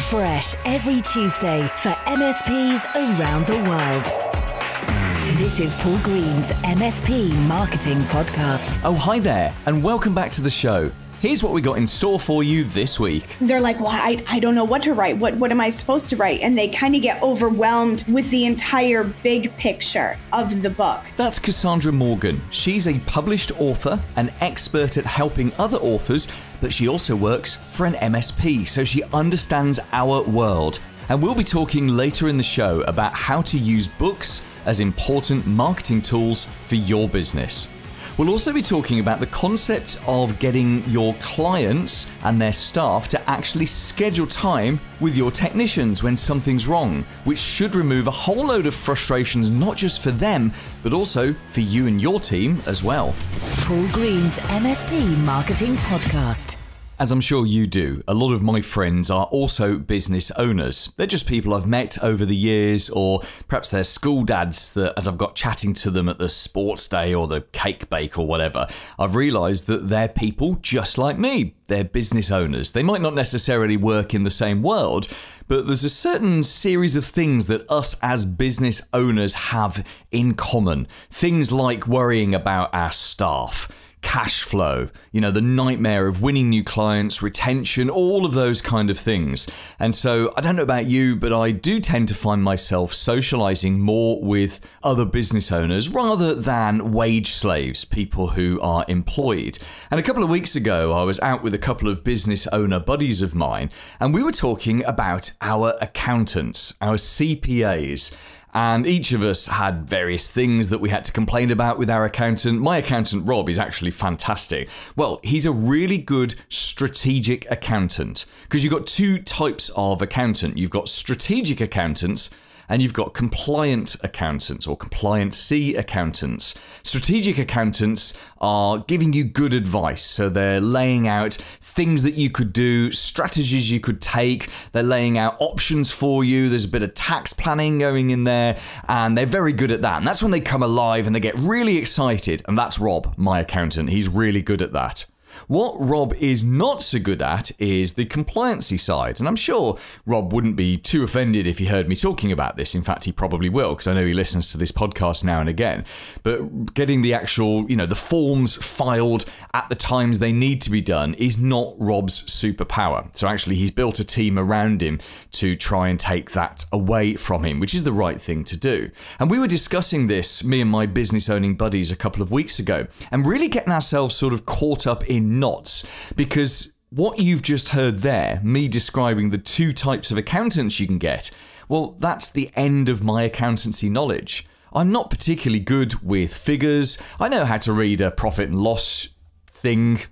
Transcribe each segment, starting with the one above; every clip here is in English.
fresh every Tuesday for MSPs around the world. This is Paul Green's MSP Marketing Podcast. Oh, hi there, and welcome back to the show. Here's what we got in store for you this week. They're like, well, I don't know what to write. What am I supposed to write? And they kind of get overwhelmed with the entire big picture of the book. That's Cassandra Morgan. She's a published author, an expert at helping other authors, but she also works for an MSP, so she understands our world. And we'll be talking later in the show about how to use books as important marketing tools for your business. We'll also be talking about the concept of getting your clients and their staff to actually schedule time with your technicians when something's wrong, which should remove a whole load of frustrations, not just for them, but also for you and your team as well. Paul Green's MSP Marketing Podcast. As I'm sure you do, a lot of my friends are also business owners. They're just people I've met over the years, or perhaps they're school dads that as I've got chatting to them at the sports day or the cake bake or whatever, I've realised that they're people just like me. They're business owners. They might not necessarily work in the same world, but there's a certain series of things that us as business owners have in common. Things like worrying about our staff, cash flow, the nightmare of winning new clients, retention, all of those kind of things. And so I don't know about you, but I do tend to find myself socializing more with other business owners rather than wage slaves, people who are employed. And a couple of weeks ago, I was out with a couple of business owner buddies of mine, and we were talking about our accountants, our CPAs. And each of us had various things that we had to complain about with our accountant. My accountant, Rob, is actually fantastic. Well, he's a really good strategic accountant, because you've got two types of accountant. You've got strategic accountants and you've got compliant accountants or compliancy accountants. Strategic accountants are giving you good advice. So they're laying out things that you could do, strategies you could take. They're laying out options for you. There's a bit of tax planning going in there, and they're very good at that. And that's when they come alive and they get really excited. And that's Rob, my accountant. He's really good at that. What Rob is not so good at is the compliancy side. And I'm sure Rob wouldn't be too offended if he heard me talking about this. In fact, he probably will, because I know he listens to this podcast now and again. But getting the actual, the forms filed at the times they need to be done is not Rob's superpower. So actually, he's built a team around him to try and take that away from him, which is the right thing to do. And we were discussing this, me and my business owning buddies, a couple of weeks ago, and really getting ourselves sort of caught up in knots, because what you've just heard there, me describing the two types of accountants you can get, well, that's the end of my accountancy knowledge. I'm not particularly good with figures. I know how to read a profit and loss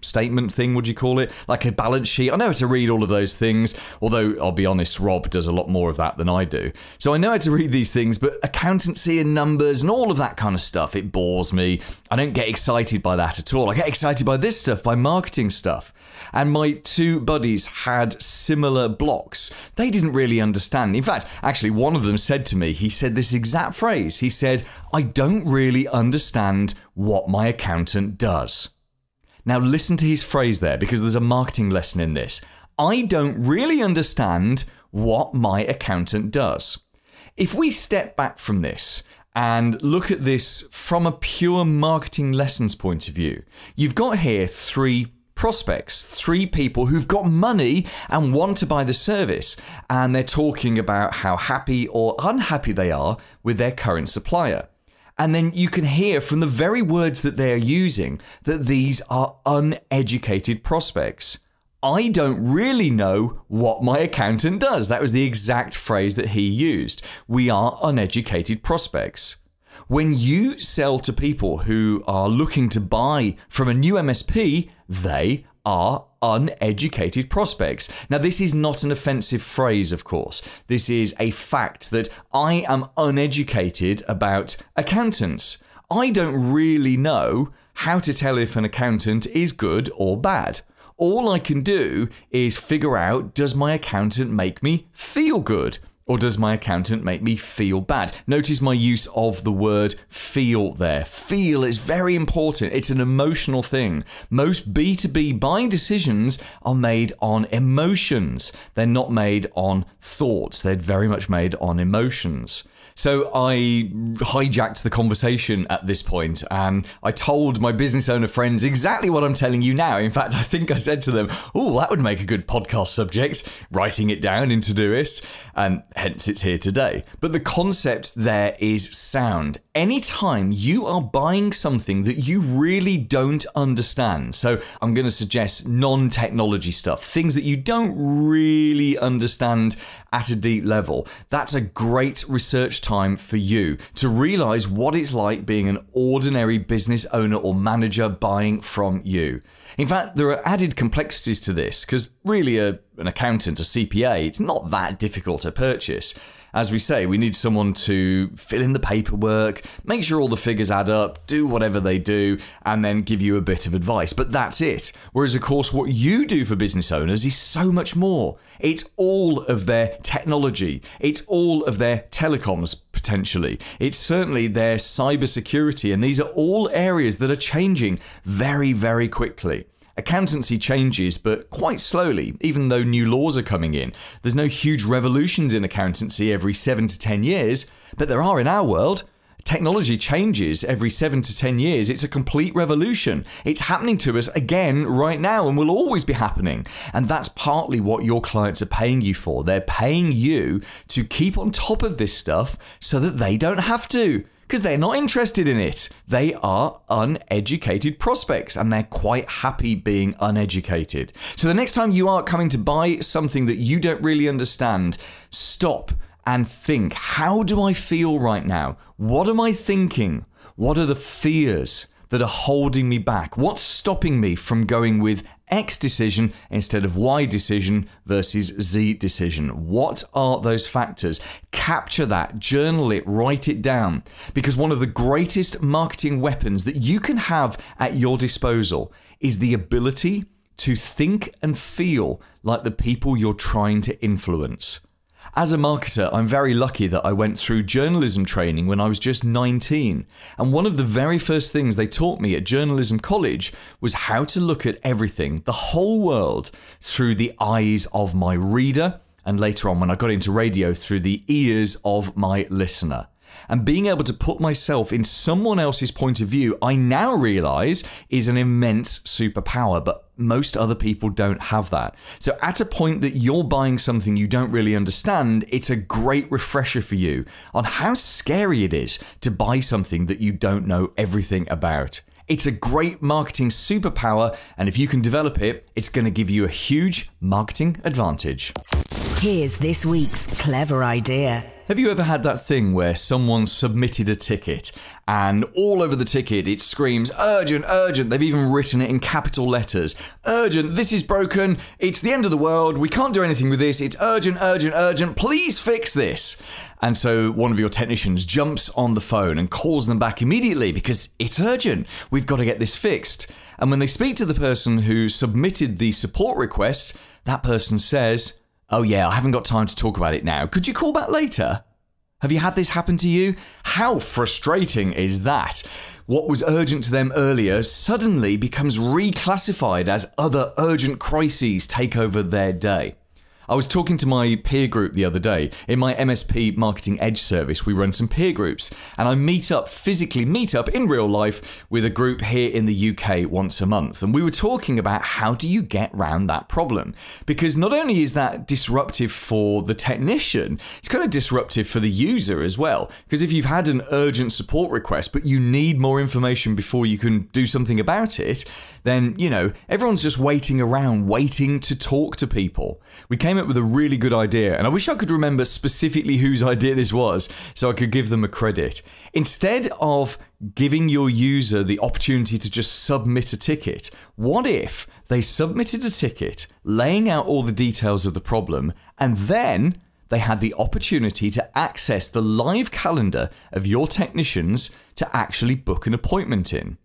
statement, would you call it? Like a balance sheet. I know how to read all of those things, although I'll be honest, Rob does a lot more of that than I do. So I know how to read these things, but accountancy and numbers and all of that kind of stuff, it bores me. I don't get excited by that at all. I get excited by this stuff, by marketing stuff. And my two buddies had similar blocks. They didn't really understand. In fact, actually, one of them said to me, he said this exact phrase. He said, "I don't really understand what my accountant does." Now listen to his phrase there, because there's a marketing lesson in this. I don't really understand what my accountant does. If we step back from this and look at this from a pure marketing lessons point of view, you've got here three prospects, three people who've got money and want to buy the service. And they're talking about how happy or unhappy they are with their current supplier. And then you can hear from the very words that they're using that these are uneducated prospects. I don't really know what my accountant does. That was the exact phrase that he used. We are uneducated prospects. When you sell to people who are looking to buy from a new MSP, they are uneducated prospects. Now, this is not an offensive phrase, of course. This is a fact that I am uneducated about accountants. I don't really know how to tell if an accountant is good or bad. All I can do is figure out, does my accountant make me feel good? Or does my accountant make me feel bad? Notice my use of the word feel there. Feel is very important. It's an emotional thing. Most B2B buying decisions are made on emotions. They're not made on thoughts. They're very much made on emotions. So I hijacked the conversation at this point and I told my business owner friends exactly what I'm telling you now. In fact, I think I said to them, oh, that would make a good podcast subject, writing it down in Todoist, and hence it's here today. But the concept there is sound. Anytime you are buying something that you really don't understand, so I'm going to suggest non-technology stuff, things that you don't really understand at a deep level, that's a great research time for you to realize what it's like being an ordinary business owner or manager buying from you. In fact, there are added complexities to this because really an accountant, a CPA, it's not that difficult to purchase. As we say, we need someone to fill in the paperwork, make sure all the figures add up, do whatever they do, and then give you a bit of advice. But that's it. Whereas, of course, what you do for business owners is so much more. It's all of their technology. It's all of their telecoms, potentially. It's certainly their cybersecurity. And these are all areas that are changing very, very quickly. Accountancy changes, but quite slowly, even though new laws are coming in. There's no huge revolutions in accountancy every 7 to 10 years, but there are in our world. Technology changes every 7 to 10 years. It's a complete revolution. It's happening to us again right now and will always be happening. And that's partly what your clients are paying you for. They're paying you to keep on top of this stuff so that they don't have to. Because they're not interested in it. They are uneducated prospects and they're quite happy being uneducated. So the next time you are coming to buy something that you don't really understand, stop and think, how do I feel right now? What am I thinking? What are the fears that are holding me back? What's stopping me from going with X decision instead of Y decision versus Z decision? What are those factors? Capture that, journal it, write it down. Because one of the greatest marketing weapons that you can have at your disposal is the ability to think and feel like the people you're trying to influence. As a marketer, I'm very lucky that I went through journalism training when I was just 19. And one of the very first things they taught me at journalism college was how to look at everything, the whole world, through the eyes of my reader. And later on, when I got into radio, through the ears of my listener. And being able to put myself in someone else's point of view, I now realize is an immense superpower, but most other people don't have that. So at a point that you're buying something you don't really understand, it's a great refresher for you on how scary it is to buy something that you don't know everything about. It's a great marketing superpower, and if you can develop it, it's going to give you a huge marketing advantage. Here's this week's clever idea. Have you ever had that thing where someone submitted a ticket and all over the ticket it screams, urgent, urgent. They've even written it in capital letters. Urgent, this is broken. It's the end of the world. We can't do anything with this. It's urgent, urgent, urgent. Please fix this. And so one of your technicians jumps on the phone and calls them back immediately because it's urgent. We've got to get this fixed. And when they speak to the person who submitted the support request, that person says, oh yeah, I haven't got time to talk about it now. Could you call back later? Have you had this happen to you? How frustrating is that? What was urgent to them earlier suddenly becomes reclassified as other urgent crises take over their day. I was talking to my peer group the other day. In my MSP Marketing Edge service, we run some peer groups, and I physically meet up in real life with a group here in the UK once a month. And we were talking about how do you get around that problem? Because not only is that disruptive for the technician, it's kind of disruptive for the user as well. Because if you've had an urgent support request, but you need more information before you can do something about it, then, everyone's just waiting around, waiting to talk to people. We came up with a really good idea, and I wish I could remember specifically whose idea this was so I could give them a credit. Instead of giving your user the opportunity to just submit a ticket, what if they submitted a ticket laying out all the details of the problem, and then they had the opportunity to access the live calendar of your technicians to actually book an appointment in?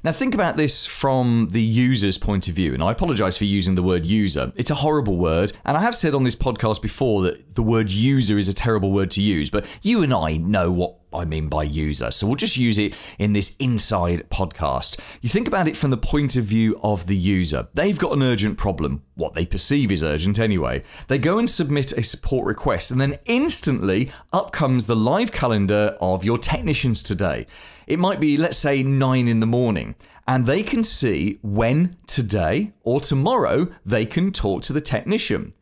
Now think about this from the user's point of view, and I apologize for using the word user. It's a horrible word, and I have said on this podcast before that the word user is a terrible word to use, but you and I know what I mean by user, so we'll just use it in this inside podcast. You think about it from the point of view of the user. They've got an urgent problem, what they perceive is urgent anyway. They go and submit a support request, and then instantly up comes the live calendar of your technicians today. It might be, let's say, 9 in the morning, and they can see when today or tomorrow they can talk to the technician.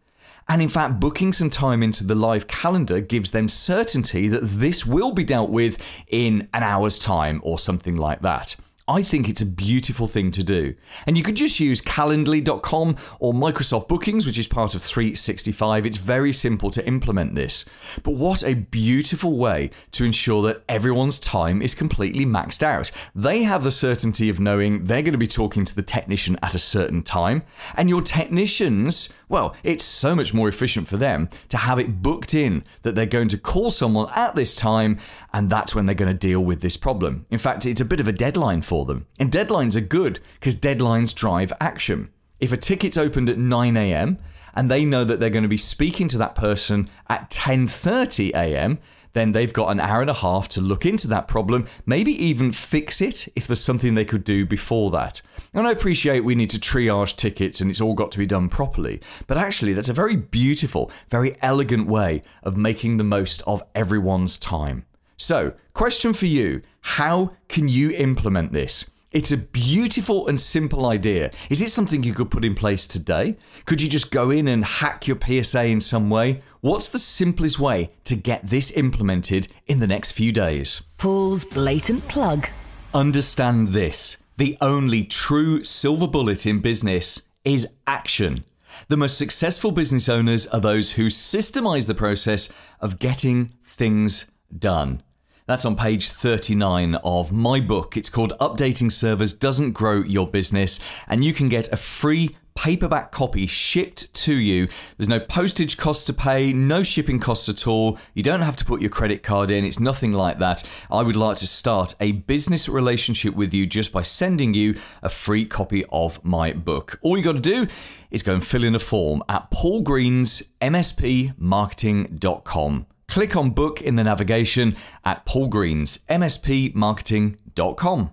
And in fact, booking some time into the live calendar gives them certainty that this will be dealt with in an hour's time or something like that. I think it's a beautiful thing to do. And you could just use calendly.com or Microsoft Bookings, which is part of 365. It's very simple to implement this. But what a beautiful way to ensure that everyone's time is completely maxed out. They have the certainty of knowing they're going to be talking to the technician at a certain time. And your technicians, well, it's so much more efficient for them to have it booked in that they're going to call someone at this time, and that's when they're going to deal with this problem. In fact, it's a bit of a deadline for them. And deadlines are good because deadlines drive action. If a ticket's opened at 9 a.m. and they know that they're going to be speaking to that person at 10:30 a.m., then they've got an hour and a half to look into that problem, maybe even fix it if there's something they could do before that. And I appreciate we need to triage tickets and it's all got to be done properly, but actually that's a very beautiful, very elegant way of making the most of everyone's time. So, question for you, how can you implement this? It's a beautiful and simple idea. Is it something you could put in place today? Could you just go in and hack your PSA in some way? What's the simplest way to get this implemented in the next few days? Paul's blatant plug. Understand this. The only true silver bullet in business is action. The most successful business owners are those who systemize the process of getting things done. That's on page 39 of my book. It's called Updating Servers Doesn't Grow Your Business, and you can get a free paperback copy shipped to you. There's no postage costs to pay, no shipping costs at all. You don't have to put your credit card in. It's nothing like that. I would like to start a business relationship with you just by sending you a free copy of my book. All you got to do is go and fill in a form at paulgreensmspmarketing.com. Click on book in the navigation at paulgreensmspmarketing.com.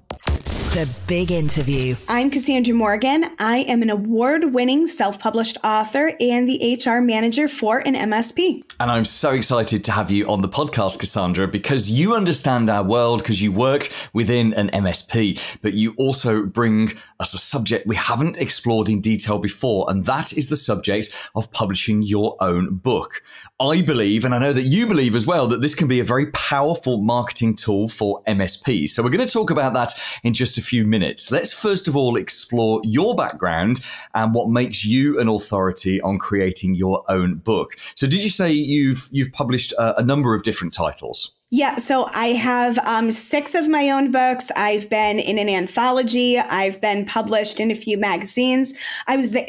The big interview. I'm Cassandra Morgan. I am an award-winning self-published author and the HR manager for an MSP. And I'm so excited to have you on the podcast, Cassandra, because you understand our world, because you work within an MSP, but you also bring us a subject we haven't explored in detail before, and that is the subject of publishing your own book. I believe, and I know that you believe as well, that this can be a very powerful marketing tool for MSPs. So we're going to talk about that in just a few minutes. Let's first of all explore your background and what makes you an authority on creating your own book. So did you say you've published a number of different titles? Yeah, so I have 6 of my own books. I've been in an anthology. I've been published in a few magazines. I was the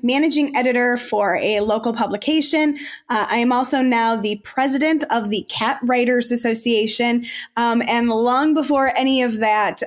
managing editor for a local publication. I am also now the president of the Cat Writers Association. And long before any of that,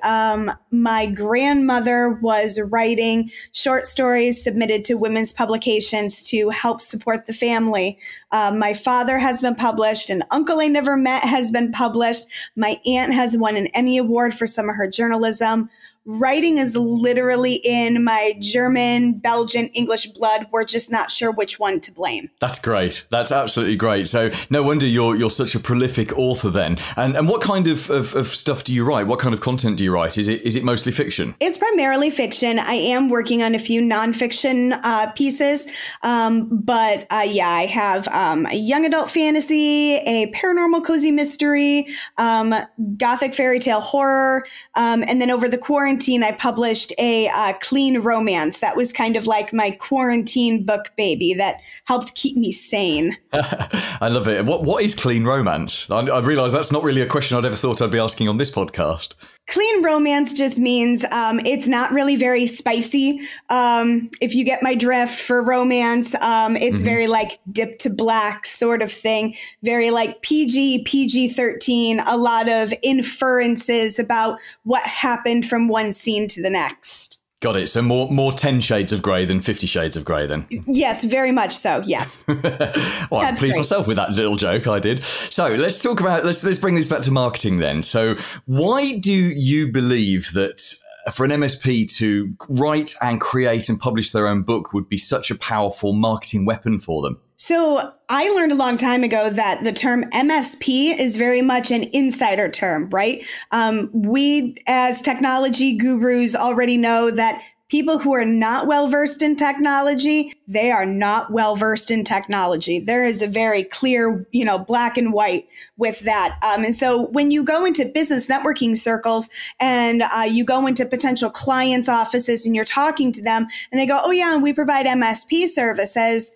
my grandmother was writing short stories submitted to women's publications to help support the family. My father has been published. An uncle I never met has been published. My aunt has won an Emmy Award for some of her journalism. Writing is literally in my German, Belgian, English blood. We're just not sure which one to blame. That's great. That's absolutely great. So no wonder you're such a prolific author then. And what kind of stuff do you write? What kind of content do you write? Is it mostly fiction? It's primarily fiction. I am working on a few nonfiction pieces. But I have a young adult fantasy, a paranormal cozy mystery, gothic fairy tale horror. And then over the quarantine, I published a clean romance. That was kind of like my quarantine book baby that helped keep me sane. I love it. What is clean romance? I realise that's not really a question I'd ever thought I'd be asking on this podcast. Clean romance just means it's not really very spicy. If you get my drift for romance, it's very like dip to black sort of thing. Very like PG-13, a lot of inferences about what happened from one scene to the next. Got it. So more 10 Shades of Grey than 50 Shades of Grey then? Yes, very much so. Yes. Well, I'm pleased myself with that little joke I did. So let's talk about, let's bring this back to marketing then. So why do you believe that for an MSP to write and create and publish their own book would be such a powerful marketing weapon for them? So I learned a long time ago that the term MSP is very much an insider term, right? We as technology gurus already know that people who are not well-versed in technology, they are not well-versed in technology. There is a very clear, black and white with that. And so when you go into business networking circles and you go into potential clients' offices and you're talking to them and they go, oh yeah, and we provide MSP services,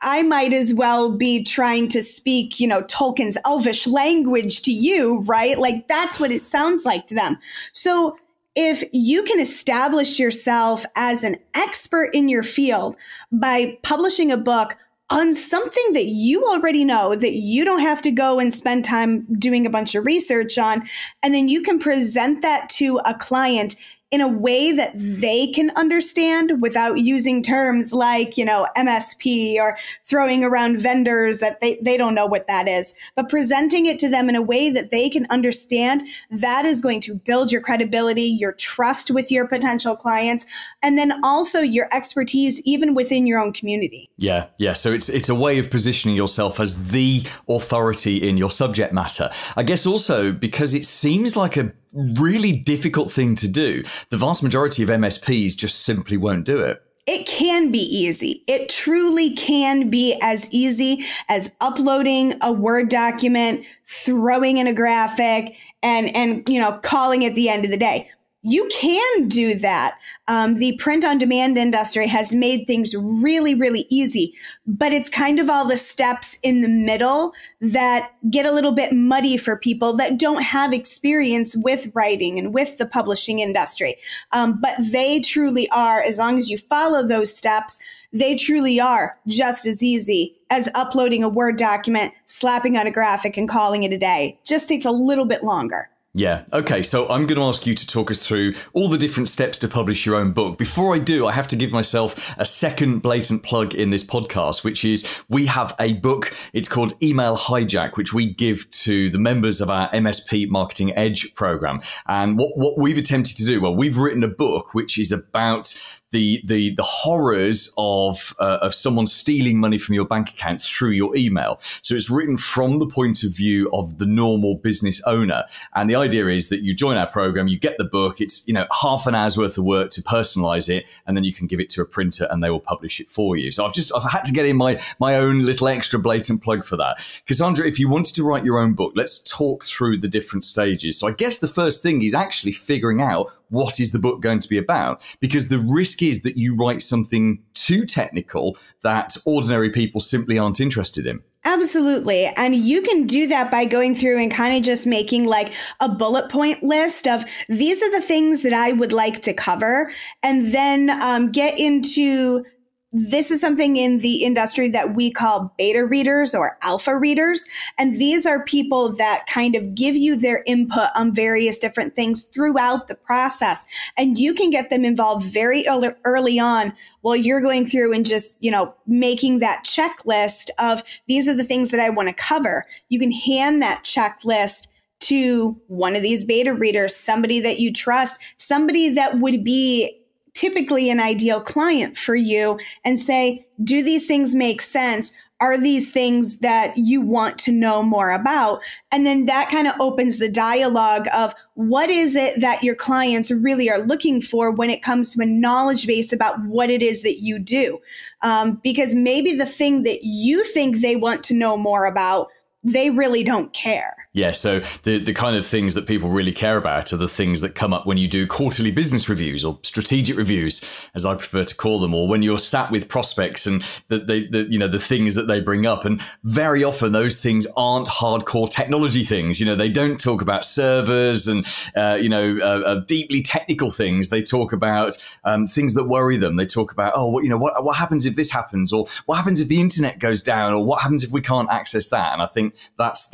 I might as well be trying to speak, Tolkien's Elvish language to you, right? Like that's what it sounds like to them. So if you can establish yourself as an expert in your field by publishing a book on something that you already know, that you don't have to go and spend time doing a bunch of research on, and then you can present that to a client in a way that they can understand without using terms like, MSP or throwing around vendors that they don't know what that is, but presenting it to them in a way that they can understand, that is going to build your credibility, your trust with your potential clients, and then also your expertise even within your own community. Yeah. So it's a way of positioning yourself as the authority in your subject matter. I guess also because it seems like a really difficult thing to do, the vast majority of MSPs just simply won't do it. It can be easy. It truly can be as easy as uploading a Word document, throwing in a graphic, and calling it the end of the day. You can do that. The print-on-demand industry has made things really, really easy, but it's kind of all the steps in the middle that get a little bit muddy for people that don't have experience with writing and with the publishing industry. But they truly are, as long as you follow those steps, they truly are just as easy as uploading a Word document, slapping on a graphic, and calling it a day. Just takes a little bit longer. Yeah. Okay. So I'm going to ask you to talk us through all the different steps to publish your own book. Before I do, I have to give myself a second blatant plug in this podcast, which is we have a book. It's called Email Hijack, which we give to the members of our MSP Marketing Edge program. And what we've attempted to do, well, we've written a book which is about the horrors of someone stealing money from your bank account through your email. So it's written from the point of view of the normal business owner. And the idea is that you join our program, you get the book, it's half an hour's worth of work to personalize it, and then you can give it to a printer and they will publish it for you. So I've had to get in my own little extra blatant plug for that. Cassandra, if you wanted to write your own book, let's talk through the different stages. So I guess the first thing is actually figuring out what is the book going to be about? Because the risk is that you write something too technical that ordinary people simply aren't interested in. Absolutely. And you can do that by going through and kind of just making like a bullet point list of these are the things that I would like to cover, and then get into this is something in the industry that we call beta readers or alpha readers. And these are people that kind of give you their input on various different things throughout the process. And you can get them involved very early on while you're going through and just, making that checklist of these are the things that I want to cover. You can hand that checklist to one of these beta readers, somebody that you trust, somebody that would be typically an ideal client for you, and say, do these things make sense? Are these things that you want to know more about? And then that kind of opens the dialogue of what is it that your clients really are looking for when it comes to a knowledge base about what it is that you do. Because maybe the thing that you think they want to know more about, they really don't care. Yeah, so the kind of things that people really care about are the things that come up when you do quarterly business reviews or strategic reviews, as I prefer to call them, or when you're sat with prospects and the things that they bring up. And very often those things aren't hardcore technology things. They don't talk about servers and deeply technical things. They talk about things that worry them. They talk about what happens if this happens, or what happens if the internet goes down, or what happens if we can't access that. And I think that's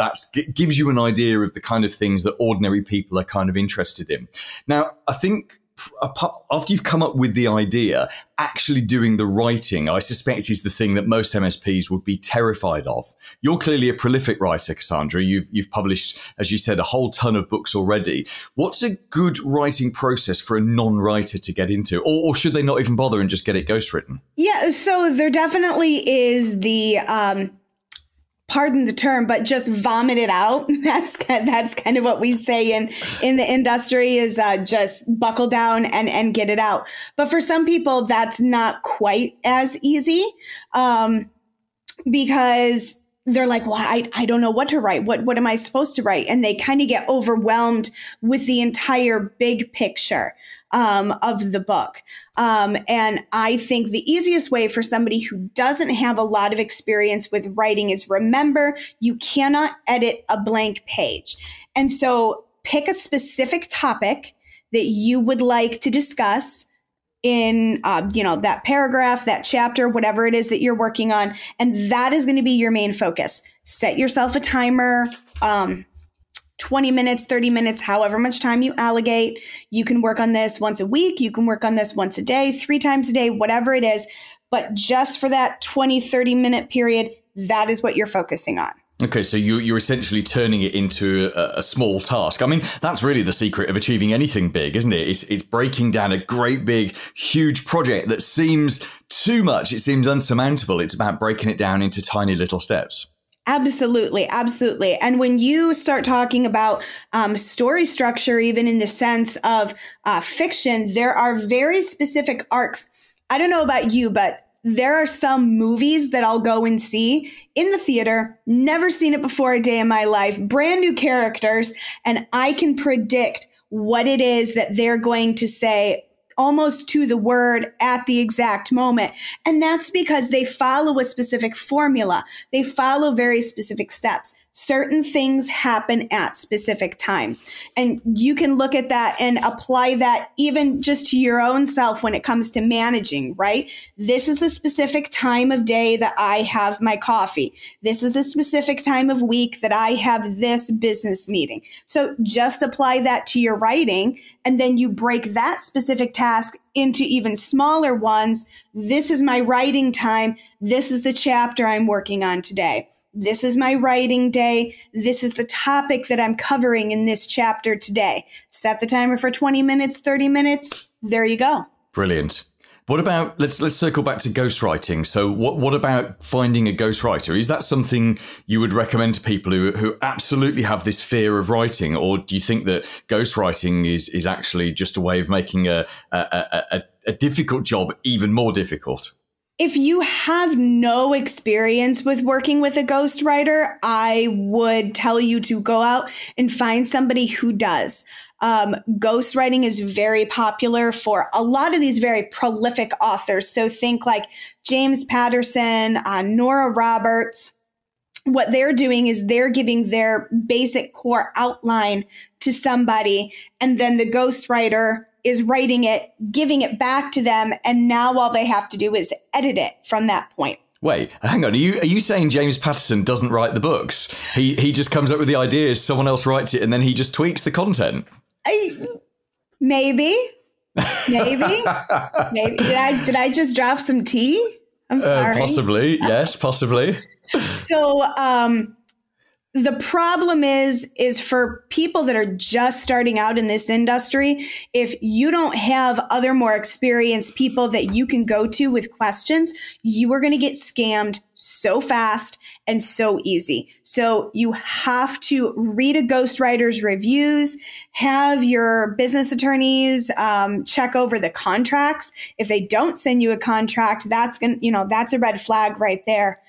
gives you an idea of the kind of things that ordinary people are kind of interested in. Now, I think after you've come up with the idea, actually doing the writing, I suspect, is the thing that most MSPs would be terrified of. You're clearly a prolific writer, Cassandra. You've published, as you said, a whole ton of books already. What's a good writing process for a non-writer to get into? Or should they not even bother and just get it ghostwritten? Yeah, so there definitely is the pardon the term, but just vomit it out. That's kind of what we say in the industry, is just buckle down and get it out. But for some people, that's not quite as easy, because they're like, well, I don't know what to write. What am I supposed to write? And they kind of get overwhelmed with the entire big picture of the book. And I think the easiest way for somebody who doesn't have a lot of experience with writing is, remember, you cannot edit a blank page. And so pick a specific topic that you would like to discuss in, that paragraph, that chapter, whatever it is that you're working on. And that is going to be your main focus. Set yourself a timer, 20 minutes, 30 minutes, however much time you allocate. You can work on this once a week. You can work on this once a day, 3 times a day, whatever it is. But just for that 20, 30 minute period, that is what you're focusing on. Okay, so you're essentially turning it into a small task. I mean, that's really the secret of achieving anything big, isn't it? It's breaking down a great big, huge project that seems too much. It seems unsurmountable. It's about breaking it down into tiny little steps. Absolutely. Absolutely. And when you start talking about story structure, even in the sense of fiction, there are very specific arcs. I don't know about you, but there are some movies that I'll go and see in the theater, never seen it before a day in my life, brand new characters, and I can predict what it is that they're going to say almost to the word at the exact moment. And that's because they follow a specific formula. They follow very specific steps. Certain things happen at specific times. And you can look at that and apply that even just to your own self when it comes to managing, right? This is the specific time of day that I have my coffee. This is the specific time of week that I have this business meeting. So just apply that to your writing, and then you break that specific task into even smaller ones. This is my writing time. This is the chapter I'm working on today. This is my writing day. This is the topic that I'm covering in this chapter today. Set the timer for 20 minutes, 30 minutes. There you go. Brilliant. What about, let's circle back to ghostwriting. So what about finding a ghostwriter? Is that something you would recommend to people who absolutely have this fear of writing? Or do you think that ghostwriting is actually just a way of making a difficult job even more difficult? If you have no experience with working with a ghostwriter, I would tell you to go out and find somebody who does. Ghostwriting is very popular for a lot of these very prolific authors. So think like James Patterson, Nora Roberts. What they're doing is they're giving their basic core outline to somebody, and then the ghostwriter is writing it, giving it back to them, and now all they have to do is edit it from that point. Wait, hang on. Are you saying James Patterson doesn't write the books? He just comes up with the ideas, someone else writes it, and then he just tweaks the content? Maybe. Did I just drop some tea? I'm sorry. Possibly. Yes, possibly. So, the problem is for people that are just starting out in this industry, if you don't have other more experienced people that you can go to with questions, you are going to get scammed so fast and so easy. So you have to read a ghostwriter's reviews, have your business attorneys check over the contracts. If they don't send you a contract, that's a red flag right there.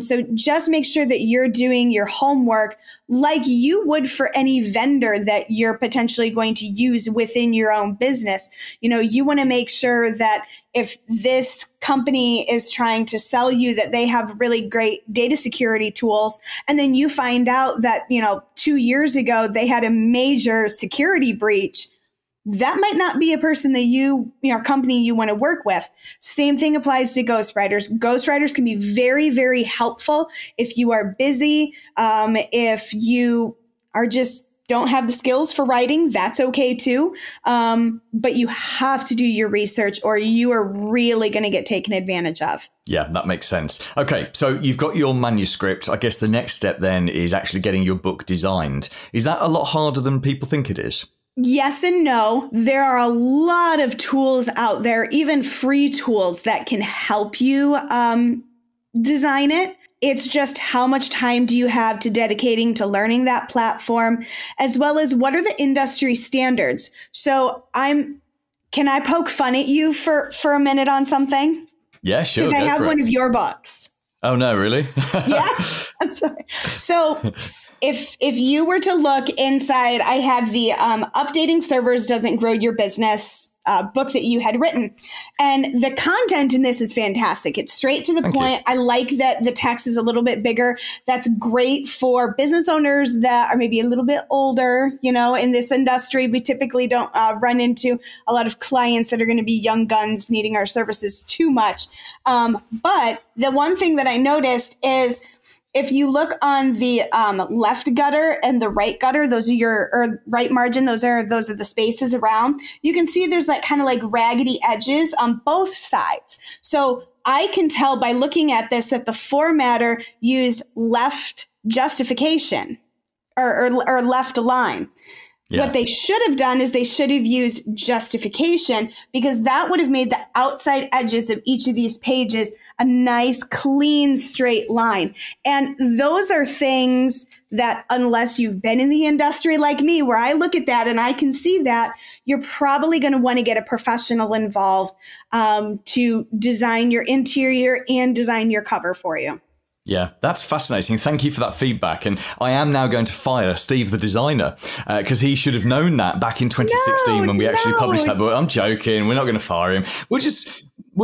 So just make sure that you're doing your homework, like you would for any vendor that you're potentially going to use within your own business. You know, you want to make sure that if this company is trying to sell you that they have really great data security tools, and then you find out that, you know, 2 years ago they had a major security breach, that might not be a person that company you want to work with. Same thing applies to ghostwriters. Ghostwriters can be very, very helpful if you are busy, if you are just don't have the skills for writing, that's okay too. But you have to do your research or you are really going to get taken advantage of. Yeah, that makes sense. Okay, so you've got your manuscript. I guess the next step then is actually getting your book designed. Is that a lot harder than people think it is? Yes and no. There are a lot of tools out there, even free tools that can help you design it. It's just how much time do you have to dedicating to learning that platform, as well as what are the industry standards? So can I poke fun at you for a minute on something? Yeah, sure. Because I have one of your books. Oh, no, really? Yeah, I'm sorry. So if you were to look inside, I have the Updating Servers Doesn't Grow Your Business book that you had written. And the content in this is fantastic. It's straight to the point. I like that the text is a little bit bigger. That's great for business owners that are maybe a little bit older. You know, in this industry, we typically don't run into a lot of clients that are going to be young guns needing our services too much. But the one thing that I noticed is if you look on the left gutter and the right gutter, those are or right margin, those are the spaces around. You can see there's like kind of like raggedy edges on both sides. So I can tell by looking at this that the formatter used left justification or left align. Yeah. What they should have done is they should have used justification, because that would have made the outside edges of each of these pages a nice, clean, straight line. And those are things that, unless you've been in the industry like me, where I look at that and I can see that, you're probably going to want to get a professional involved to design your interior and design your cover for you. Yeah, that's fascinating. Thank you for that feedback. And I am now going to fire Steve, the designer, because he should have known that back in 2016 when we actually published that book. I'm joking. We're not going to fire him. We'll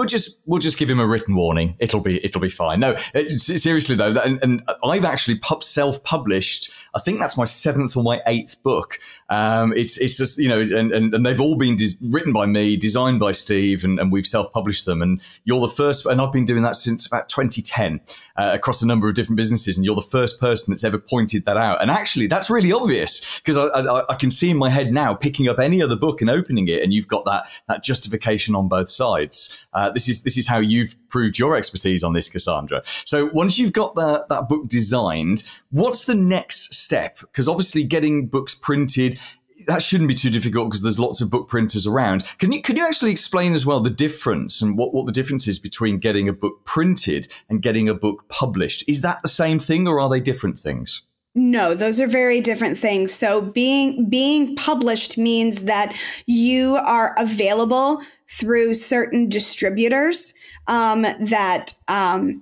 just give him a written warning. It'll be fine. No, seriously though, and I've actually self-published. I think that's my 7th or my 8th book. It's just, you know, and they've all been written by me, designed by Steve, and we've self-published them. And you're the first, and I've been doing that since about 2010 across a number of different businesses. And you're the first person that's ever pointed that out. And actually, that's really obvious, because I can see in my head now picking up any other book and opening it, and you've got that justification on both sides. This is how you've proved your expertise on this, Cassandra. So once you've got that book designed, what's the next step? Because obviously getting books printed, that shouldn't be too difficult because there's lots of book printers around. Can you actually explain as well the difference and what the difference is between getting a book printed and getting a book published? Is that the same thing, or are they different things? No, those are very different things. So being published means that you are available through certain distributors, that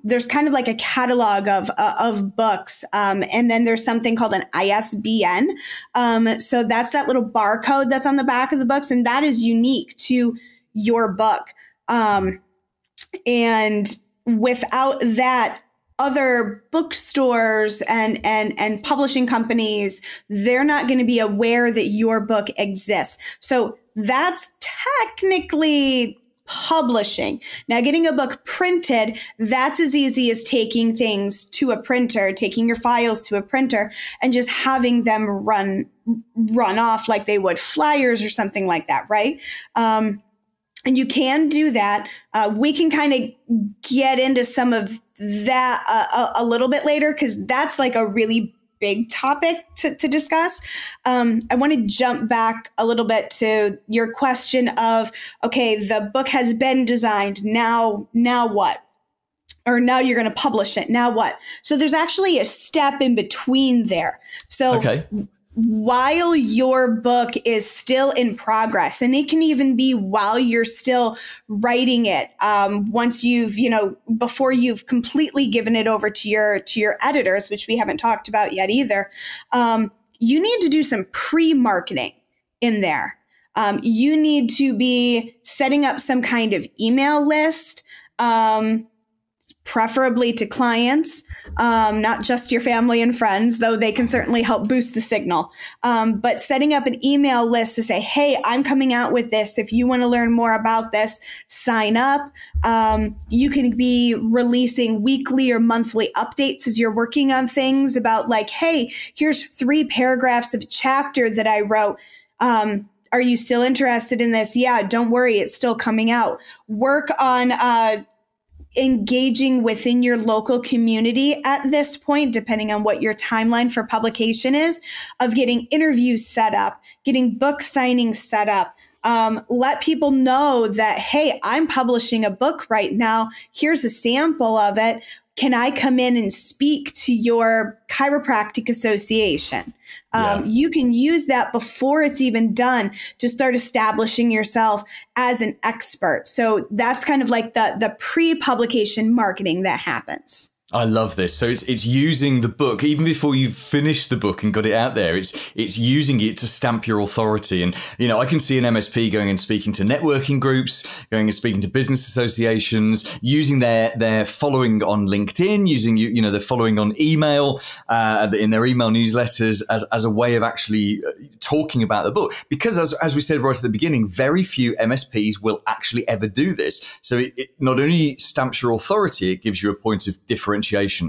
there's kind of like a catalog of books, and then there's something called an ISBN. So that's that little barcode that's on the back of the books, and that is unique to your book. And without that, other bookstores and publishing companies, they're not going to be aware that your book exists. So that's technically publishing. Now, getting a book printed, that's as easy as taking things to a printer, taking your files to a printer and just having them run off like they would flyers or something like that, right? And you can do that. We can kind of get into some of that a little bit later, because that's like a really big topic to discuss. I want to jump back a little bit to your question of, okay, the book has been designed. Now what? Or now you're going to publish it. Now what? So there's actually a step in between there. So while your book is still in progress. And it can even be while you're still writing it. Once you've, before you've completely given it over to your editors, which we haven't talked about yet either, you need to do some pre-marketing in there. You need to be setting up some kind of email list, preferably to clients, not just your family and friends, though they can certainly help boost the signal. But setting up an email list to say, hey, I'm coming out with this. If you want to learn more about this, sign up. You can be releasing weekly or monthly updates as you're working on things about like, hey, here's 3 paragraphs of a chapter that I wrote. Are you still interested in this? Yeah, don't worry. It's still coming out. Work on engaging within your local community at this point, depending on what your timeline for publication is, of getting interviews set up, getting book signings set up. Let people know that, hey, I'm publishing a book right now. Here's a sample of it. Can I come in and speak to your chiropractic association? You can use that before it's even done to start establishing yourself as an expert. So that's kind of like the pre-publication marketing that happens. I love this. So it's using the book even before you've finished the book and got it out there. It's using it to stamp your authority. And, I can see an MSP going and speaking to networking groups, going and speaking to business associations, using their following on LinkedIn, using, their following on email, in their email newsletters as a way of actually talking about the book. Because as we said right at the beginning, very few MSPs will actually ever do this. So it not only stamps your authority, it gives you a point of differentiation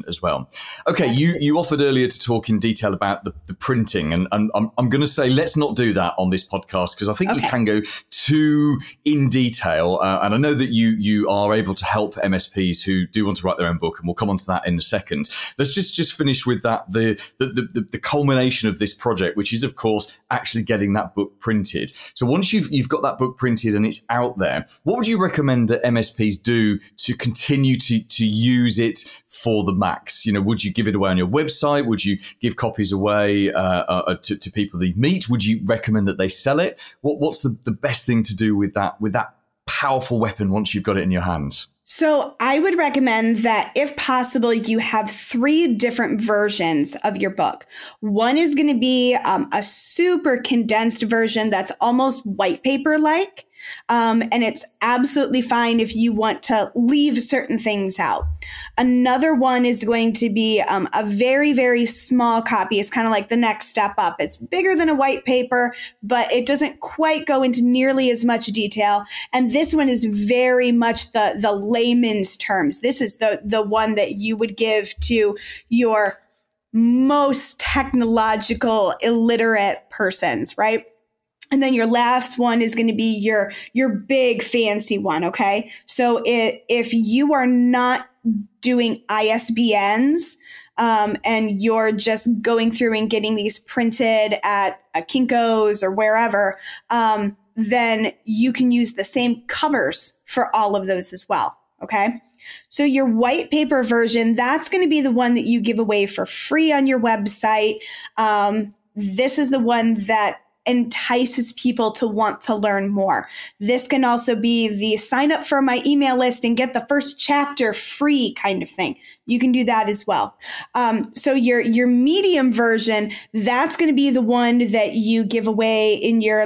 as well. Okay, you offered earlier to talk in detail about the printing, and I'm going to say let's not do that on this podcast because I think we can go too in detail. And I know that you are able to help MSPs who do want to write their own book, and we'll come on to that in a second. Let's just finish with that the culmination of this project, which is of course actually getting that book printed. So once you've got that book printed and it's out there, what would you recommend that MSPs do to continue to use it for the max? Would you give it away on your website? Would you give copies away to people that you meet? Would you recommend that they sell it? What's the best thing to do with that powerful weapon once you've got it in your hands? So I would recommend that if possible, you have 3 different versions of your book. One is going to be a super condensed version that's almost white paper-like. And it's absolutely fine if you want to leave certain things out. Another one is going to be a very, very small copy. It's kind of like the next step up. It's bigger than a white paper, but it doesn't quite go into nearly as much detail. And this one is very much the layman's terms. This is the one that you would give to your most technological, illiterate persons, right? And then your last one is going to be your big fancy one. Okay. So if you are not doing ISBNs, and you're just going through and getting these printed at a Kinko's or wherever, then you can use the same covers for all of those as well. Okay. So your white paper version, that's going to be the one that you give away for free on your website. This is the one that entices people to want to learn more. This can also be the sign up for my email list and get the first chapter free kind of thing. You can do that as well. So your medium version, that's going to be the one that you give away in your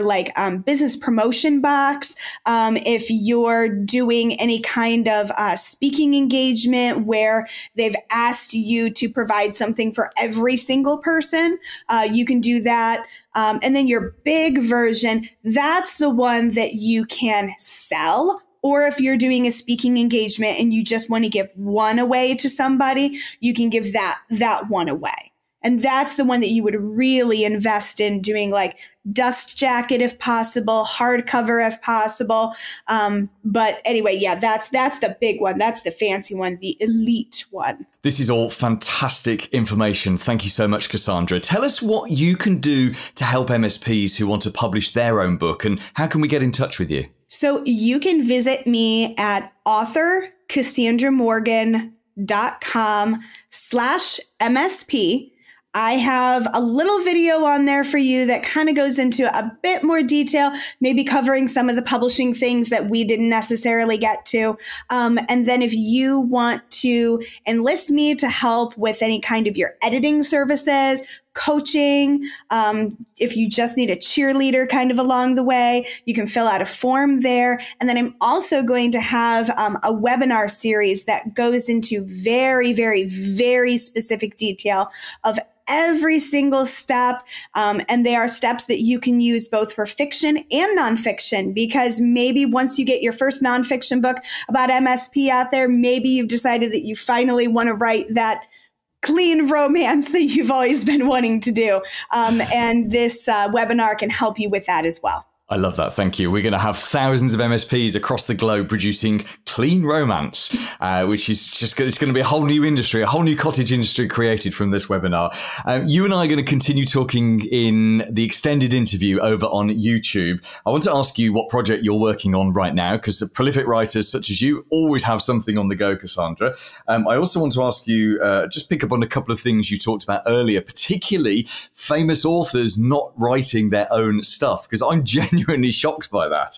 business promotion box. If you're doing any kind of speaking engagement where they've asked you to provide something for every single person, you can do that. And then your big version, that's the one that you can sell. Or if you're doing a speaking engagement and you just want to give one away to somebody, you can give that one away. And that's the one that you would really invest in doing, dust jacket if possible, hardcover if possible. But anyway, yeah, that's the big one. That's the fancy one, the elite one. This is all fantastic information. Thank you so much, Cassandra. Tell us what you can do to help MSPs who want to publish their own book, and how can we get in touch with you? So you can visit me at authorcassandramorgan.com/MSP. I have a little video on there for you that kind of goes into a bit more detail, maybe covering some of the publishing things that we didn't necessarily get to. And then if you want to enlist me to help with any kind of your editing services, coaching, if you just need a cheerleader kind of along the way, you can fill out a form there. And then I'm also going to have a webinar series that goes into very, very, very specific detail of every single step. And they are steps that you can use both for fiction and nonfiction, because maybe once you get your first nonfiction book about MSP out there, maybe you've decided that you finally want to write that clean romance that you've always been wanting to do. And this webinar can help you with that as well. I love that. Thank you. We're going to have thousands of MSPs across the globe producing clean romance, which is just, it's going to be a whole new industry, a whole new cottage industry created from this webinar. You and I are going to continue talking in the extended interview over on YouTube. I want to ask you what project you're working on right now, because prolific writers such as you always have something on the go, Cassandra. I also want to ask you, just pick up on a couple of things you talked about earlier, particularly famous authors not writing their own stuff, because I'm genuinely shocked by that.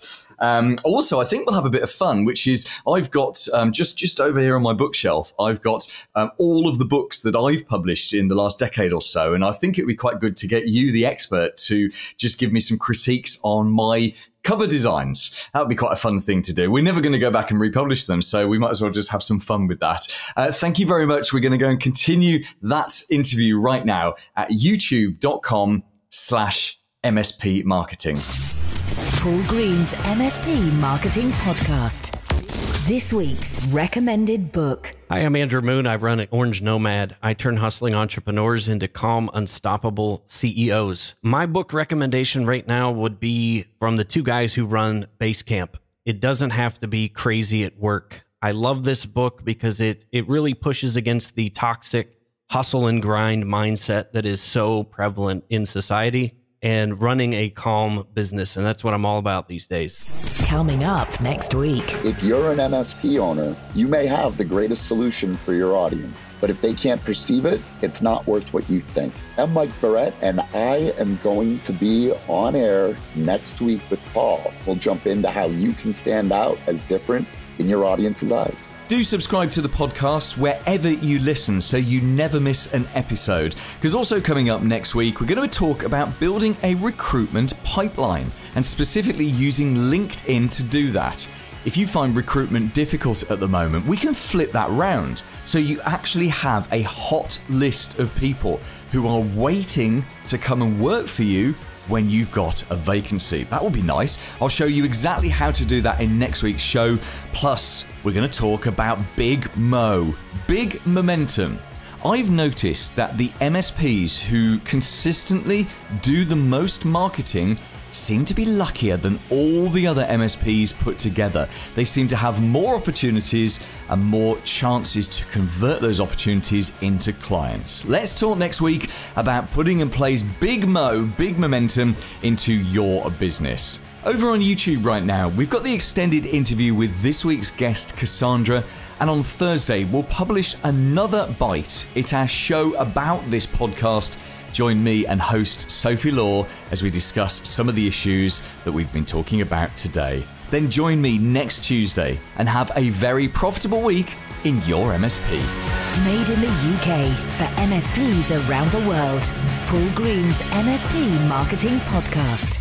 Also, I think we'll have a bit of fun, which is I've got just over here on my bookshelf, I've got all of the books that I've published in the last decade or so. And I think it'd be quite good to get you, the expert, to just give me some critiques on my cover designs. That would be quite a fun thing to do. We're never going to go back and republish them, so we might as well just have some fun with that. Thank you very much. We're going to go and continue that interview right now at youtube.com/MSP marketing. Paul Green's MSP Marketing Podcast. This week's recommended book. Hi, I'm Andrew Moon. I run Orange Nomad. I turn hustling entrepreneurs into calm, unstoppable CEOs. My book recommendation right now would be from the two guys who run Basecamp. It doesn't have to be crazy at work. I love this book because it really pushes against the toxic hustle and grind mindset that is so prevalent in society, and running a calm business. And that's what I'm all about these days. Coming up next week. If you're an MSP owner, you may have the greatest solution for your audience, but if they can't perceive it, it's not worth what you think. I'm Mike Verret, and I am going to be on air next week with Paul. We'll jump into how you can stand out as different in your audience's eyes. Do subscribe to the podcast wherever you listen so you never miss an episode. Because also coming up next week, we're going to talk about building a recruitment pipeline and specifically using LinkedIn to do that. If you find recruitment difficult at the moment, we can flip that round. So you actually have a hot list of people who are waiting to come and work for you when you've got a vacancy. That will be nice. I'll show you exactly how to do that in next week's show. Plus, we're going to talk about Big Mo, big momentum. I've noticed that the MSPs who consistently do the most marketing seem to be luckier than all the other MSPs put together. They seem to have more opportunities and more chances to convert those opportunities into clients. Let's talk next week about putting in place Big Mo, big momentum into your business. Over on YouTube right now, we've got the extended interview with this week's guest, Cassandra. And on Thursday, we'll publish Another Byte. It's our show about this podcast. Join me and host Sophie Law as we discuss some of the issues that we've been talking about today. Then join me next Tuesday and have a very profitable week in your MSP. Made in the UK for MSPs around the world. Paul Green's MSP Marketing Podcast.